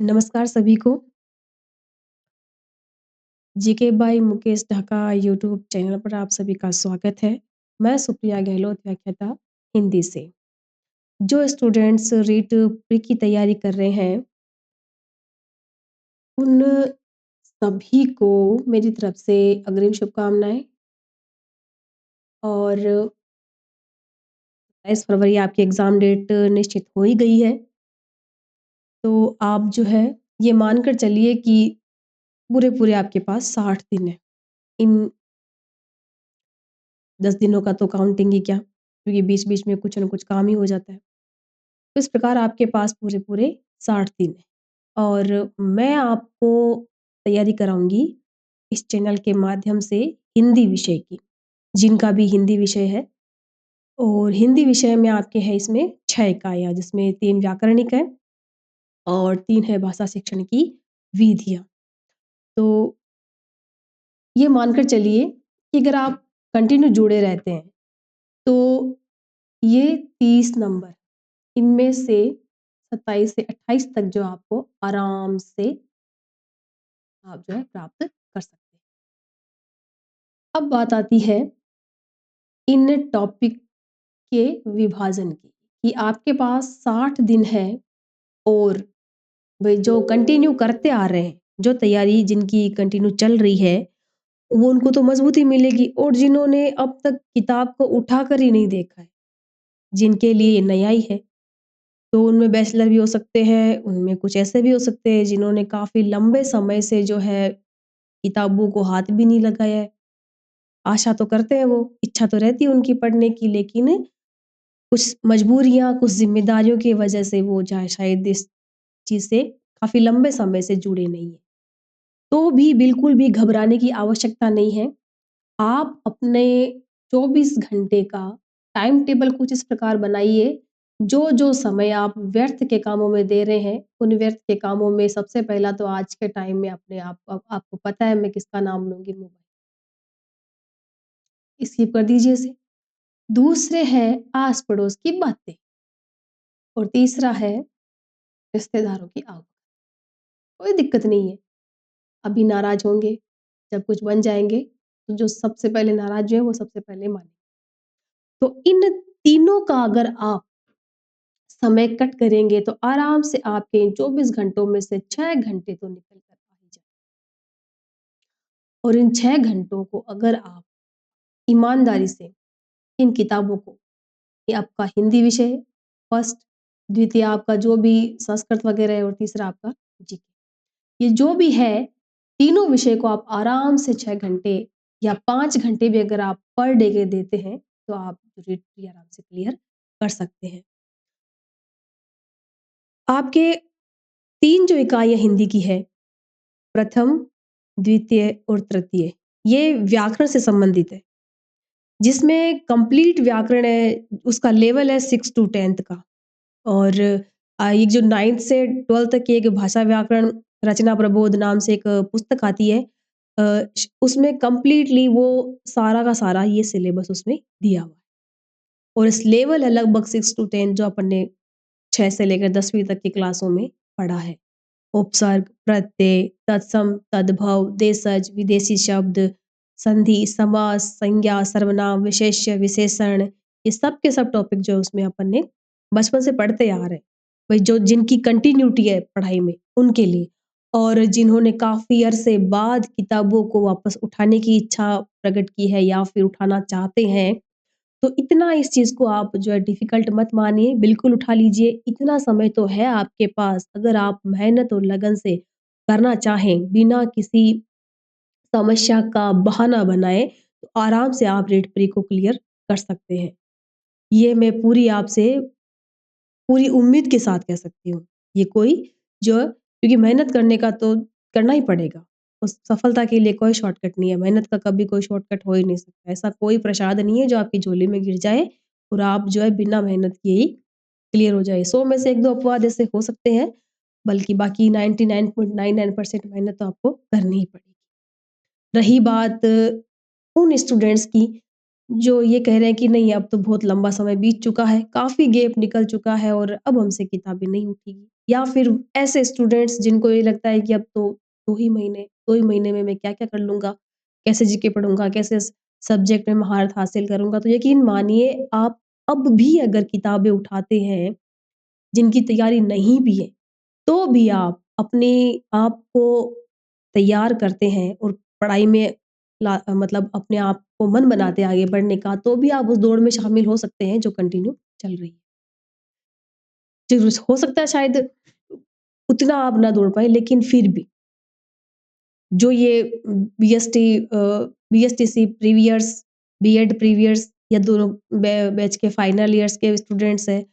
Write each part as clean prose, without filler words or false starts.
नमस्कार सभी को। GK by Mukesh Dhaka YouTube channel पर आप सभी का स्वागत है। मैं सुप्रिया गहलोत व्याख्याता हिंदी से। जो स्टूडेंट्स रीट प्री की तैयारी कर रहे हैं, उन सभी को मेरी तरफ से अग्रिम शुभकामनाएँ और 22 फरवरी आपकी एग्ज़ाम डेट निश्चित हो ही गई है। तो आप जो है ये मानकर चलिए कि पूरे-पूरे आपके पास 60 दिन हैं। इन 10 दिनों का तो काउंटिंग ही क्या, क्योंकि बीच-बीच में कुछ न कुछ काम ही हो जाता है। तो इस प्रकार आपके पास पूरे-पूरे 60 दिन हैं और मैं आपको तैयारी कराऊँगी इस चैनल के माध्यम से हिंदी विषय की, जिनका भी हिंदी विषय है और हिंदी विषय में आपके हैं इसमें 6 इकाइयाँ जिसमें 3 व्याकरणिक है और 3 है भाषा शिक्षण की विधियाँ। तो ये मानकर चलिए कि अगर आप कंटिन्यू जुड़े रहते हैं, तो ये 30 नंबर इनमें से 27 से 28 तक जो आपको आराम से आप जो है प्राप्त कर सकते हैं। अब बात आती है इन टॉपिक के विभाजन की, कि आपके पास 60 दिन है और वही जो कंटिन्यू करते आ रहे हैं, जो तैयारी जिनकी कंटिन्यू चल रही है, वो उनको तो मज़बूती मिलेगी और जिन्होंने अब तक किताब को उठाकर ही नहीं देखा है, जिनके लिए ये नया ही है, तो उनमें बैचलर भी हो सकते हैं, उनमें कुछ ऐसे भी हो सकते हैं जिन्होंने काफ़ी लंबे समय से जो है किताबों को हाथ भी नहीं लगाया है। आशा तो करते हैं वो, इच्छा तो रहती है उनकी पढ़ने की लेकिन कुछ मजबूरियाँ, कुछ ज़िम्मेदारियों की वजह से वो शायद इस चीज़ से काफ़ी लंबे समय से जुड़े नहीं हैं। तो भी बिल्कुल भी घबराने की आवश्यकता नहीं है। आप अपने 24 घंटे का टाइम टेबल कुछ इस प्रकार बनाइए, जो-जो समय आप व्यर्थ के कामों में दे रहे हैं, उन व्यर्थ के कामों में सबसे पहला तो आज के टाइम में अपने आप आपको पता है मैं किसका नाम लूँगी मोबाइल। स्किप कर दीजिए इसे। दूसरे है आस-पड़ोस की बातें और तीसरा है रिश्तेदारों की आव कोई दिक्कत नहीं है। अभी नाराज़ होंगे, जब कुछ बन जाएँगे, तो जो सबसे पहले नाराज़ जो है वो सबसे पहले माने। तो इन तीनों का अगर आप समय कट करेंगे तो आराम से आपके 24 घंटों में से 6 घंटे तो निकल कर आ ही जाए और इन 6 घंटों को अगर आप ईमानदारी से इन किताबों को ये आपका हिंदी विषय है, फर्स्ट, द्वितीय आपका जो भी संस्कृत वगैरह है और तीसरा आपका जीके। ये जो भी है, तीनों विषय को आप आराम से 6 घंटे या 5 घंटे भी अगर आप पर डे के देते हैं, तो आप रीट भी आराम से क्लियर कर सकते हैं। आपके 3 जो इकाइयाँ हिंदी की है, प्रथम, द्वितीय और तृतीय, ये व्याकरण से संबंधित है, जिसमें कंप्लीट व्याकरण है, उसका लेवल है 6 टू 10th का और ये जो 9th से 12th तक की एक भाषा व्याकरण रचना प्रबोध नाम से एक पुस्तक आती है। उसमें कंप्लीटली वो सारा का सारा ये सिलेबस उसमें दिया हुआ है और इस लेवल है लगभग 6 टू 10 जो अपन ने 6 से लेकर 10वीं तक की क्लासों में पढ़ा है। उपसर्ग, प्रत्यय, तत्सम, तद्भव, देशज, विदेशी शब्द, संधि, समास, संज्ञा, सर्वनाम, विशेष्य, विशेषण, ये सब के सब टॉपिक जो है उसमें अपन ने बचपन से पढ़ते आ रहे हैं। वही जो जिनकी कंटिन्यूटी है पढ़ाई में, उनके लिए और जिन्होंने काफ़ी अरसे बाद किताबों को वापस उठाने की इच्छा प्रकट की है या फिर उठाना चाहते हैं, तो इतना इस चीज़ को आप जो है डिफ़िकल्ट मत मानिए, बिल्कुल उठा लीजिए। इतना समय तो है आपके पास, अगर आप मेहनत और लगन से करना चाहें, बिना किसी समस्या का बहाना बनाए, तो आराम से आप रीट प्री को क्लियर कर सकते हैं। ये मैं पूरी उम्मीद के साथ कह सकती हूँ। ये कोई जो क्योंकि मेहनत करने का तो करना ही पड़ेगा। उस सफलता के लिए कोई शॉर्टकट नहीं है। मेहनत का कभी कोई शॉर्टकट हो ही नहीं सकता। ऐसा कोई प्रसाद नहीं है जो आपकी झोली में गिर जाए और आप जो है बिना मेहनत किए ही क्लियर हो जाए। 100 में से 1-2 अपवाद ऐसे हो सकते हैं, बल्कि बाकी 99.99% मेहनत तो आपको करनी ही पड़ेगी। रही बात उन स्टूडेंट्स की जो ये कह रहे हैं कि नहीं अब तो बहुत लंबा समय बीत चुका है, काफ़ी गैप निकल चुका है और अब हमसे किताबें नहीं उठेगी। या फिर ऐसे स्टूडेंट्स जिनको ये लगता है कि अब तो 2 ही महीने में मैं क्या-क्या कर लूँगा, कैसे जीके पढ़ूँगा, कैसे सब्जेक्ट में महारत हासिल करूँगा। तो यकीन मानिए आप अब भी अगर किताबें उठाते हैं, जिनकी तैयारी नहीं भी है, तो भी आप अपने आप को तैयार करते हैं और पढ़ाई में मतलब अपने आप को मन बनाते हैं आगे बढ़ने का, तो भी आप उस दौड़ में शामिल हो सकते हैं जो कंटिन्यू चल रही है। ज़रूर हो सकता है शायद उतना आप ना दौड़ पाएँ लेकिन फिर भी जो ये बीएसटी बीएसटीसी प्रीवियर्स, बीएड प्रीवियर्स या दोनों बैच के फाइनल ईयर्स के स्टूडेंट्स हैं,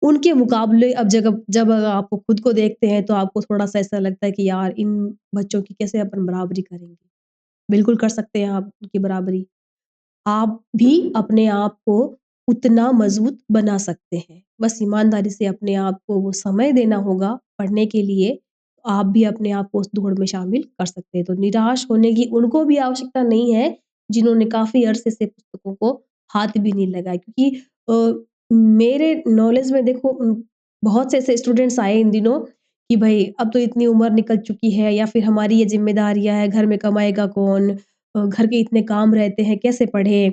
उनके मुकाबले अब जब आप खुद को देखते हैं तो आपको थोड़ा-सा ऐसा लगता है कि यार इन बच्चों की कैसे अपन बराबरी करेंगे? बिल्कुल कर सकते हैं आप उनकी बराबरी। आप भी अपने आप को उतना मज़बूत बना सकते हैं। बस ईमानदारी से अपने आप को वो समय देना होगा पढ़ने के लिए, आप भी अपने आप को उस दौड़ में शामिल कर सकते हैं। तो निराश होने की उनको भी आवश्यकता नहीं है, जिन्होंने काफ़ी अरसे से पुस्तकों को हाथ भी नहीं लगाए क्योंकि मेरे नॉलेज में देखो बहुत से ऐसे स्टूडेंट्स आए इन दिनों कि भई अब तो इतनी उम्र निकल चुकी है या फिर हमारी ये ज़िम्मेदारियाँ हैं, घर में कमाएगा कौन? घर के इतने काम रहते हैं, कैसे पढ़ें?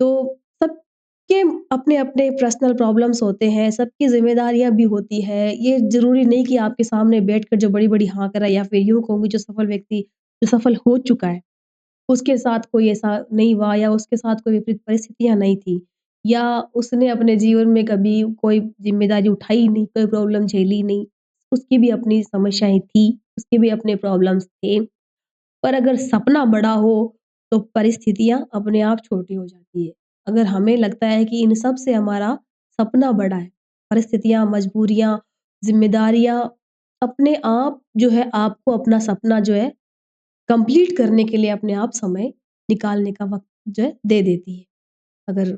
तो सबके अपने-अपने पर्सनल प्रॉब्लम्स होते हैं, सबकी ज़िम्मेदारियाँ भी होती है। ये ज़रूरी नहीं कि आपके सामने बैठकर जो बड़ी-बड़ी हाँ कराए या फिर यूँ कहूँगी जो सफल व्यक्ति जो सफल हो चुका है, उसके साथ कोई ऐसा नहीं हुआ या उसके साथ कोई विपरीत परिस्थितियाँ नहीं थी या उसने अपने जीवन में कभी कोई ज़िम्मेदारी उठाई ही नहीं, कोई प्रॉब्लम झेली नहीं। उसकी भी अपनी समस्याएँ थी, उसके भी अपने प्रॉब्लम्स थे। पर अगर सपना बड़ा हो, तो परिस्थितियाँ अपने आप छोटी हो जाती है। अगर हमें लगता है कि इन सब से हमारा सपना बड़ा है, परिस्थितियाँ, मजबूरियाँ, ज़िम्मेदारियाँ अपने आप जो है आपको अपना सपना जो है कंप्लीट करने के लिए अपने आप समय निकालने का वक़्त जो है दे देती है। अगर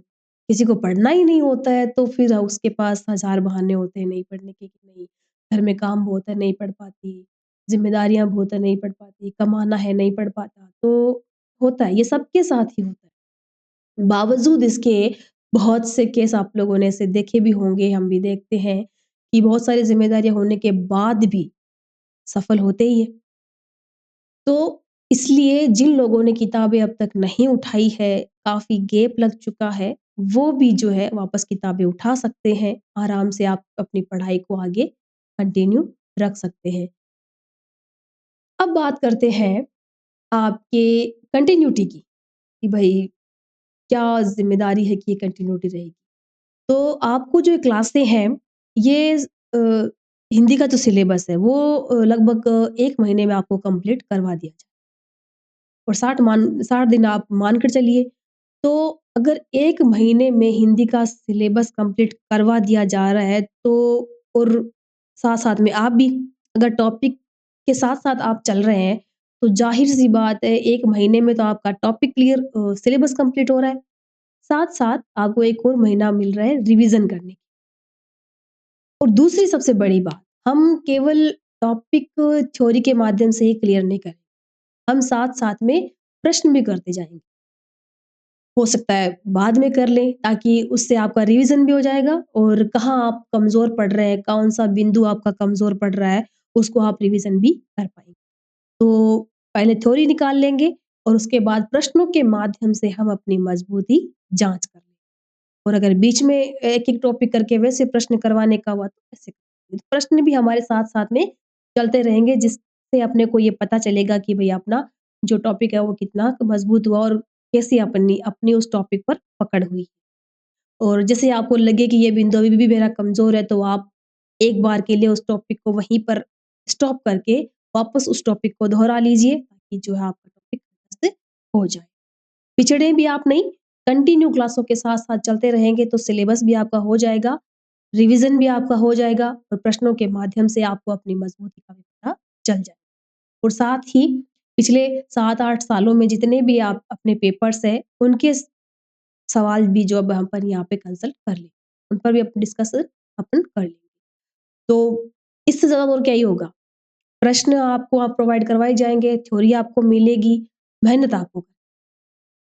किसी को पढ़ना ही नहीं होता है तो फिर उसके पास हज़ार बहाने होते हैं नहीं पढ़ने के कि नहीं, घर में काम बहुत है नहीं पढ़ पाती, ज़िम्मेदारियाँ बहुत है नहीं पढ़ पाती, कमाना है नहीं पढ़ पाता। तो होता है, ये सबके साथ ही होता है। बावजूद इसके बहुत से केस आप लोगों ने ऐसे देखे भी होंगे, हम भी देखते हैं कि बहुत सारी ज़िम्मेदारियाँ होने के बाद भी सफल होते ही हैं। तो इसलिए जिन लोगों ने किताबें अब तक नहीं उठाई है, काफ़ी गैप लग चुका है, वो भी जो है वापस किताबें उठा सकते हैं। आराम से आप अपनी पढ़ाई को आगे कंटिन्यू रख सकते हैं। अब बात करते हैं आपके कंटिन्यूटी की, कि भई क्या ज़िम्मेदारी है कि ये कंटिन्यूटी रहेगी। तो आपको जो ये क्लासें हैं, ये अ, हिंदी का जो सिलेबस है वो लगभग 1 महीने में आपको कंप्लीट करवा दिया जाए। और 60 दिन आप मान कर चलिए, तो अगर 1 महीने में हिंदी का सिलेबस कंप्लीट करवा दिया जा रहा है, तो और साथ-साथ में आप भी अगर टॉपिक के साथ-साथ आप चल रहे हैं, तो ज़ाहिर-सी बात है 1 महीने में तो आपका टॉपिक क्लियर सिलेबस कंप्लीट हो रहा है। साथ-साथ आपको 1 और महीना मिल रहा है रिवीज़न करने की। और दूसरी सबसे बड़ी बात, हम केवल टॉपिक थ्योरी के माध्यम से ही क्लियर नहीं करें, हम साथ-साथ में प्रश्न भी करते जाएँगे। हो सकता है बाद में कर लें ताकि उससे आपका रिवीज़न भी हो जाएगा और कहाँ आप कमज़ोर पड़ रहे हैं, कौन-सा बिंदु आपका कमज़ोर पड़ रहा है, उसको आप रिवीज़न भी कर पाएँगे। तो पहले थ्योरी निकाल लेंगे और उसके बाद प्रश्नों के माध्यम से हम अपनी मज़बूती जाँच कर लेंगे। और अगर बीच में एक-एक टॉपिक करके वैसे प्रश्न करवाने का हुआ तो वैसे करेंगे। तो प्रश्न भी हमारे साथ-साथ में चलते रहेंगे जिससे अपने को ये पता चलेगा कि भई अपना जो टॉपिक है वो कितना मज़बूत हुआ और कैसी अपनी अपनी उस टॉपिक पर पकड़ हुई। और जैसे आपको लगे कि ये बिंदु अभी भी मेरा कमज़ोर है तो आप एक बार के लिए उस टॉपिक को वहीं पर स्टॉप करके वापस उस टॉपिक को दोहरा लीजिए ताकि जो है आपका टॉपिक से हो जाए। पिछड़े भी आप नहीं, कंटिन्यू क्लासों के साथ-साथ चलते रहेंगे तो सिलेबस भी आपका हो जाएगा, रिवीज़न भी आपका हो जाएगा और प्रश्नों के माध्यम से आपको अपनी मज़बूती का भी पता चल जाए। और साथ ही पिछले 7-8 सालों में जितने भी आप अपने पेपर्स हैं, उनके सवाल भी जो अब अपन यहाँ पे कंसल्ट कर लें, उन पर भी अपन डिस्कस अपन कर लेंगे। तो इससे ज़्यादा और क्या ही होगा? प्रश्न आपको आप प्रोवाइड करवाए जाएँगे, थ्योरी आपको मिलेगी, मेहनत आपको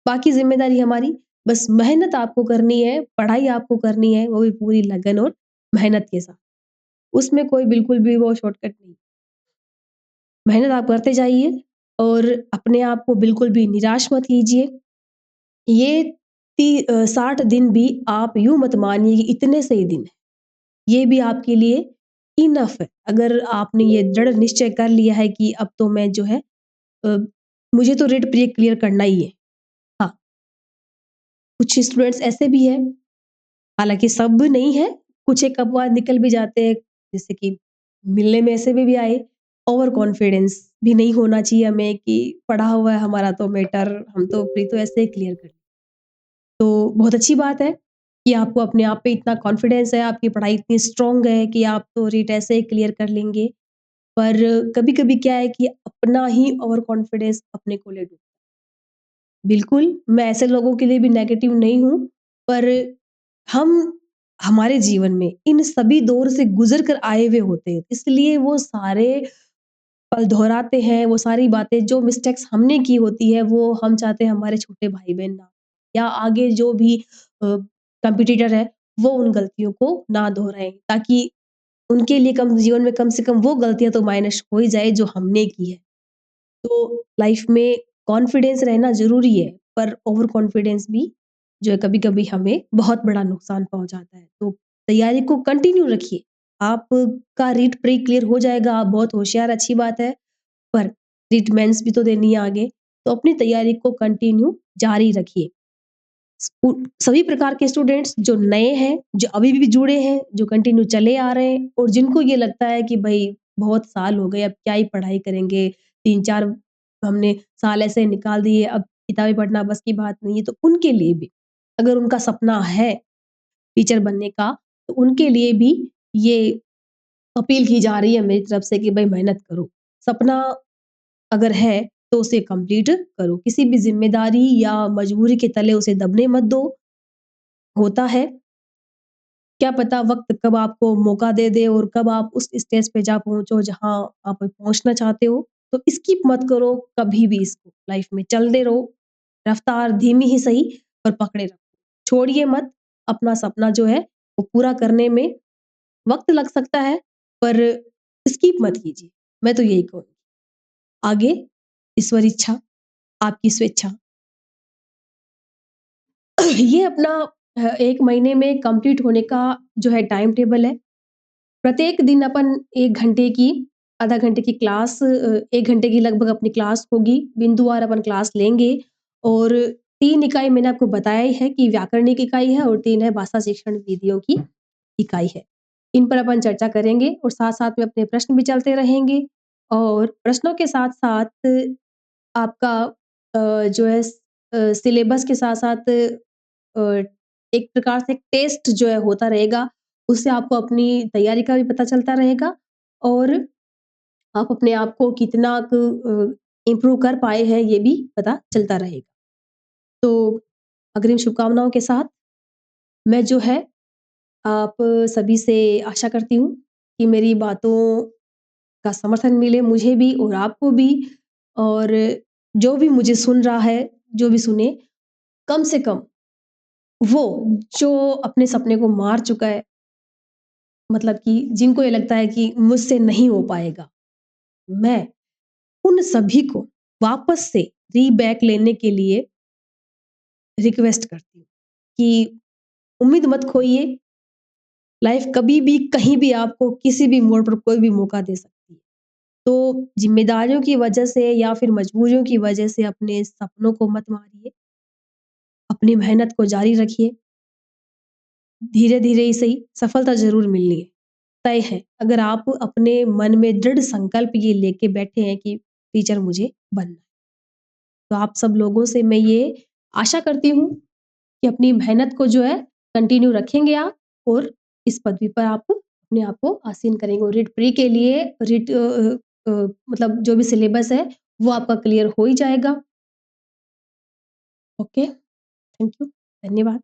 बाकी ज़िम्मेदारी हमारी बस मेहनत आपको करनी है, पढ़ाई आपको करनी है, वो भी पूरी लगन और मेहनत के साथ। उसमें कोई बिल्कुल भी वो शॉर्टकट नहीं। मेहनत आप करते जाइए और अपने आप को बिल्कुल भी निराश मत कीजिए। ये 60 दिन भी आप यूँ मत मानिए कि इतने से ही दिन हैं। ये भी आपके लिए इनफ है। अगर आपने ये दृढ़ निश्चय कर लिया है कि अब तो मैं जो है अ, मुझे तो रेट प्री क्लियर करना ही है। हाँ, कुछ स्टूडेंट्स ऐसे भी हैं, हालाँकि सब नहीं है, कुछ एक अपवाद निकल भी जाते हैं, जैसे कि मिलने में ऐसे में भी आए। ओवर कॉन्फिडेंस भी नहीं होना चाहिए हमें कि पढ़ा हुआ है हमारा तो मैटर, हम तो प्री तो ऐसे ही क्लियर कर, तो बहुत अच्छी बात है कि आपको अपने आप पे इतना कॉन्फिडेंस है, आपकी पढ़ाई इतनी स्ट्रॉन्ग है कि आप तो रीट ऐसे ही क्लियर कर लेंगे। पर कभी-कभी क्या है कि अपना ही ओवर कॉन्फिडेंस अपने को ले डूब, बिल्कुल, मैं ऐसे लोगों के लिए भी नेगेटिव नहीं हूँ, पर हम हमारे जीवन में इन सभी दौर से गुज़र कर आए हुए होते हैं, इसलिए वो सारे पल दोहराते हैं, वो सारी बातें जो मिस्टेक्स हमने की होती है, वो हम चाहते हैं हमारे छोटे भाई-बहन ना, या आगे जो भी कॉम्पिटिटर है, वो उन गलतियों को ना दोहराएँ, ताकि उनके लिए कम जीवन में कम से कम वो गलतियाँ तो माइनस हो ही जाए जो हमने की है। तो लाइफ में कॉन्फिडेंस रहना ज़रूरी है, पर ओवर कॉन्फिडेंस भी जो है कभी-कभी हमें बहुत बड़ा नुकसान पहुँचाता है। तो तैयारी को कंटिन्यू रखिए। आपका रीट प्री क्लियर हो जाएगा, आप बहुत होशियार अच्छी बात है, पर रीट मेंस भी तो देनी है आगे। तो अपनी तैयारी को कंटिन्यू जारी रखिए। सभी प्रकार के स्टूडेंट्स जो नए हैं, जो अभी भी जुड़े हैं, जो कंटिन्यू चले आ रहे हैं और जिनको ये लगता है कि भई बहुत साल हो गए, अब क्या ही पढ़ाई करेंगे, 3-4 हमने साल ऐसे निकाल दिए, अब किताबें पढ़ना बस की बात नहीं है, तो उनके लिए भी अगर उनका सपना है टीचर बनने का, तो उनके लिए भी ये अपील की जा रही है मेरी तरफ से कि भई मेहनत करो। सपना अगर है, तो उसे कंप्लीट करो। किसी भी ज़िम्मेदारी या मजबूरी के तले उसे दबने मत दो। होता है, क्या पता वक़्त कब आपको मौका दे दे और कब आप उस स्टेज पे जा पहुँचो जहाँ आप पहुँचना चाहते हो। तो स्किप मत करो कभी भी इसको, लाइफ़ में चलते रहो, रफ़्तार धीमी ही सही पर पकड़े रखो। छोड़िए मत, अपना सपना जो है वो पूरा करने में वक़्त लग सकता है, पर स्किप मत कीजिए। मैं तो यही कहूँगी। आगे ईश्वर इच्छा, आपकी स्वेच्छा। ये अपना 1 महीने में कंप्लीट होने का जो है टाइम टेबल है। प्रत्येक दिन अपन 1 घंटे की, आधा घंटे की क्लास 1 घंटे की लगभग अपनी क्लास होगी, बिंदुवार अपन क्लास लेंगे और 3 इकाई मैंने आपको बताया ही है कि व्याकरणिक इकाई है और 3 है भाषा शिक्षण विधियों की इकाई है। इन पर अपन चर्चा करेंगे और साथ-साथ में अपने प्रश्न भी चलते रहेंगे और प्रश्नों के साथ-साथ आपका जो है सिलेबस के साथ-साथ एक प्रकार से टेस्ट जो है होता रहेगा, उससे आपको अपनी तैयारी का भी पता चलता रहेगा और आप अपने आप को कितना इम्प्रूव कर पाए हैं, ये भी पता चलता रहेगा। तो अग्रिम शुभकामनाओं के साथ मैं जो है आप सभी से आशा करती हूँ कि मेरी बातों का समर्थन मिले मुझे भी और आपको भी, और जो भी मुझे सुन रहा है, जो भी सुने, कम से कम वो जो अपने सपने को मार चुका है, मतलब कि जिनको ये लगता है कि मुझसे नहीं हो पाएगा, मैं उन सभी को वापस से रीबैक लेने के लिए रिक्वेस्ट करती हूँ कि उम्मीद मत खोइए, लाइफ कभी भी, कहीं भी आपको किसी भी मोड़ पर कोई भी मौका दे सकती है। तो ज़िम्मेदारियों की वजह से या फिर मजबूरियों की वजह से अपने सपनों को मत मारिए, अपनी मेहनत को जारी रखिए, धीरे-धीरे ही सही सफलता ज़रूर मिलनी है, तय है। अगर आप अपने मन में दृढ़ संकल्प ये लेके बैठे हैं कि टीचर मुझे बनना है, तो आप सब लोगों से मैं ये आशा करती हूँ कि अपनी मेहनत को जो है कंटिन्यू रखेंगे आप और इस पदवी पर आप अपने आप को आसीन करेंगे और रीट प्री के लिए मतलब जो भी सिलेबस है वो आपका क्लियर हो ही जाएगा। ओके, थैंक यू, धन्यवाद।